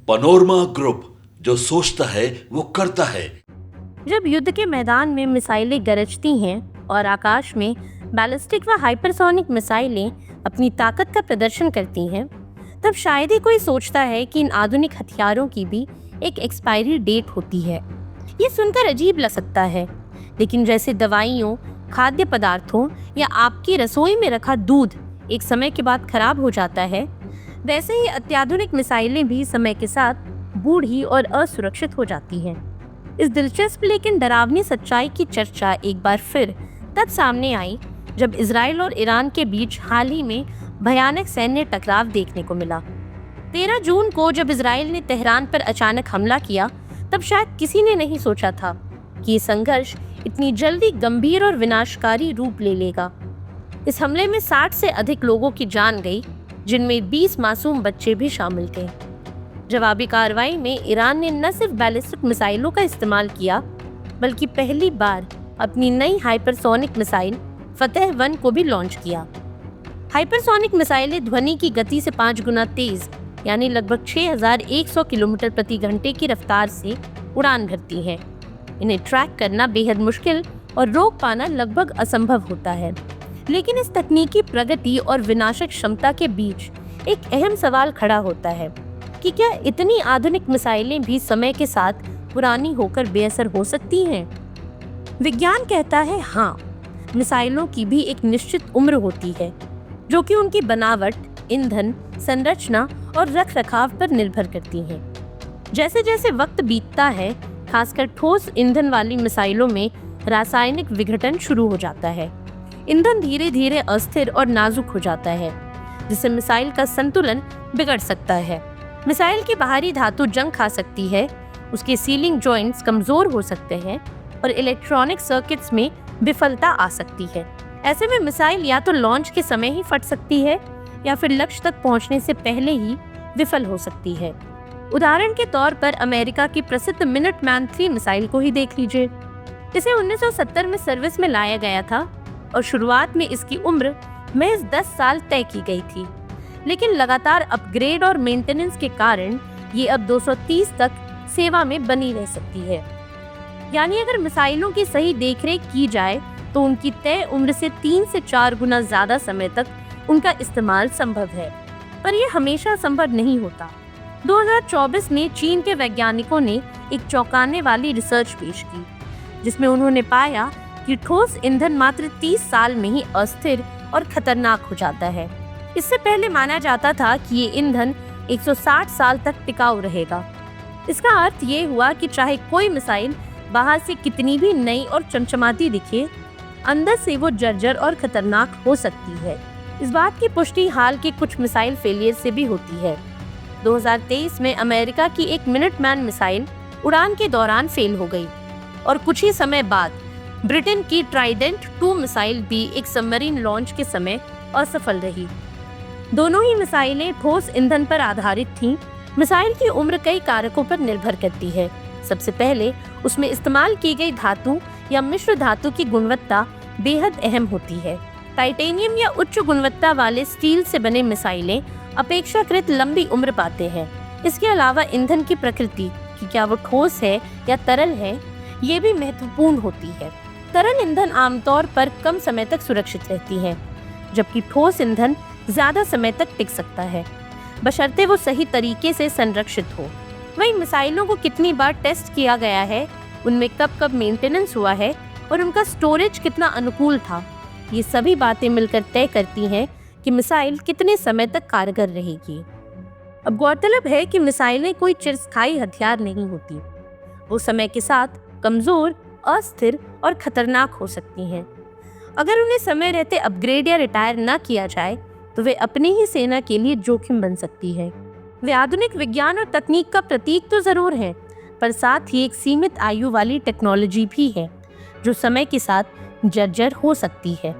Panorama group, जो सोचता है वो करता है। जब युद्ध के मैदान में मिसाइलें गरजती हैं और आकाश में बैलिस्टिक व हाइपरसोनिक मिसाइलें अपनी ताकत का प्रदर्शन करती हैं, तब शायद ही कोई सोचता है कि इन आधुनिक हथियारों की भी एक एक्सपायरी डेट होती है। ये सुनकर अजीब लग सकता है, लेकिन जैसे दवाइयों, खाद्य पदार्थों या आपकी रसोई में रखा दूध एक समय के बाद खराब हो जाता है, वैसे ही अत्याधुनिक मिसाइलें भी समय के साथ बूढ़ी और असुरक्षित हो जाती हैं। इस दिलचस्प लेकिन डरावनी सच्चाई की चर्चा एक बार फिर तब सामने आई जब इजराइल और ईरान के बीच हाल ही में भयानक सैन्य टकराव देखने को मिला। 13 जून को जब इजराइल ने तेहरान पर अचानक हमला किया, तब शायद किसी ने नहीं सोचा था कि ये संघर्ष इतनी जल्दी गंभीर और विनाशकारी रूप ले लेगा। इस हमले में 60 से अधिक लोगों की जान गई, जिनमें 20 मासूम बच्चे भी शामिल थे। जवाबी कार्रवाई में ईरान ने न सिर्फ बैलिस्टिक मिसाइलों का इस्तेमाल किया, बल्कि पहली बार अपनी नई हाइपरसोनिक मिसाइल फतेह 1 को भी लॉन्च किया। हाइपरसोनिक मिसाइलें ध्वनि की गति से 5 गुना तेज, यानी लगभग 6100 किलोमीटर प्रति घंटे की रफ्तार से उड़ान भरती हैं। इन्हें ट्रैक करना बेहद मुश्किल और रोक पाना लगभग असंभव होता है। लेकिन इस तकनीकी प्रगति और विनाशक क्षमता के बीच एक अहम सवाल खड़ा होता है कि क्या इतनी आधुनिक मिसाइलें भी समय के साथ पुरानी होकर बेअसर हो सकती हैं? विज्ञान कहता है हाँ, मिसाइलों की भी एक निश्चित उम्र होती है, जो कि उनकी बनावट, ईंधन, संरचना और रखरखाव पर निर्भर करती है। जैसे जैसे वक्त बीतता है, खासकर ठोस ईंधन वाली मिसाइलों में रासायनिक विघटन शुरू हो जाता है। ईंधन धीरे धीरे अस्थिर और नाजुक हो जाता है, जिससे मिसाइल का संतुलन बिगड़ सकता है। मिसाइल की बाहरी धातु जंग खा सकती है, उसके सीलिंग जॉइंट्स कमजोर हो सकते हैं और इलेक्ट्रॉनिक सर्किट्स में विफलता आ सकती है। ऐसे में मिसाइल या तो लॉन्च के समय ही फट सकती है या फिर लक्ष्य तक पहुंचने से पहले ही विफल हो सकती है। उदाहरण के तौर पर अमेरिका की प्रसिद्ध मिनटमैन 3 मिसाइल को ही देख लीजिए। इसे 1970 में सर्विस में लाया गया था और शुरुआत में इसकी उम्र महज 10 साल तय की गई थी, लेकिन लगातार अपग्रेड और मेंटेनेंस के कारण ये अब 230 तक सेवा में बनी रह सकती है। यानी अगर मिसाइलों की सही देखरेख की जाए तो उनकी तय उम्र से 3 से 4 गुना ज्यादा समय तक उनका इस्तेमाल संभव है, पर यह हमेशा संभव नहीं होता। 2024 में चीन के वैज्ञानिकों ने एक चौंकाने वाली रिसर्च पेश की, जिसमें उन्होंने पाया कि ठोस ईंधन मात्र 30 साल में ही अस्थिर और खतरनाक हो जाता है। इससे पहले माना जाता था कि ये ईंधन 160 साल तक टिकाऊ रहेगा। इसका अर्थ ये हुआ कि चाहे कोई मिसाइल बाहर से कितनी भी नई और चमचमाती दिखे, अंदर से वो जर्जर और खतरनाक हो सकती है। इस बात की पुष्टि हाल के कुछ मिसाइल फेलियर से भी होती है। 2023 में अमेरिका की एक मिनटमैन मिसाइल उड़ान के दौरान फेल हो गई और कुछ ही समय बाद ब्रिटेन की ट्राइडेंट 2 मिसाइल भी एक सबमरीन लॉन्च के समय असफल रही। दोनों ही मिसाइलें ठोस ईंधन पर आधारित थीं। मिसाइल की उम्र कई कारकों पर निर्भर करती है। सबसे पहले उसमें इस्तेमाल की गई धातु या मिश्र धातु की गुणवत्ता बेहद अहम होती है। टाइटेनियम या उच्च गुणवत्ता वाले स्टील से बने मिसाइलें अपेक्षाकृत लंबी उम्र पाते हैं। इसके अलावा ईंधन की प्रकृति, कि क्या वो ठोस है या तरल है, ये भी महत्वपूर्ण होती है। तरल ईंधन आमतौर पर कम समय तक सुरक्षित रहती है, जबकि ठोस ईंधन ज्यादा समय तक टिक सकता है, बशर्ते वो सही तरीके से संरक्षित हो। वहीं मिसाइलों को कितनी बार टेस्ट किया गया है, उनमें कब कब मेंटेनेंस हुआ है और उनका स्टोरेज कितना अनुकूल था, ये सभी बातें मिलकर तय करती हैं कि मिसाइल कितने समय तक कारगर रहेगी। अब गौरतलब है कि मिसाइलें कोई चिरस्थायी हथियार नहीं होती। वो समय के साथ कमजोर, अस्थिर और खतरनाक हो सकती हैं। अगर उन्हें समय रहते अपग्रेड या रिटायर न किया जाए तो वे अपनी ही सेना के लिए जोखिम बन सकती है। वे आधुनिक विज्ञान और तकनीक का प्रतीक तो जरूर हैं, पर साथ ही एक सीमित आयु वाली टेक्नोलॉजी भी है, जो समय के साथ जर्जर हो सकती है।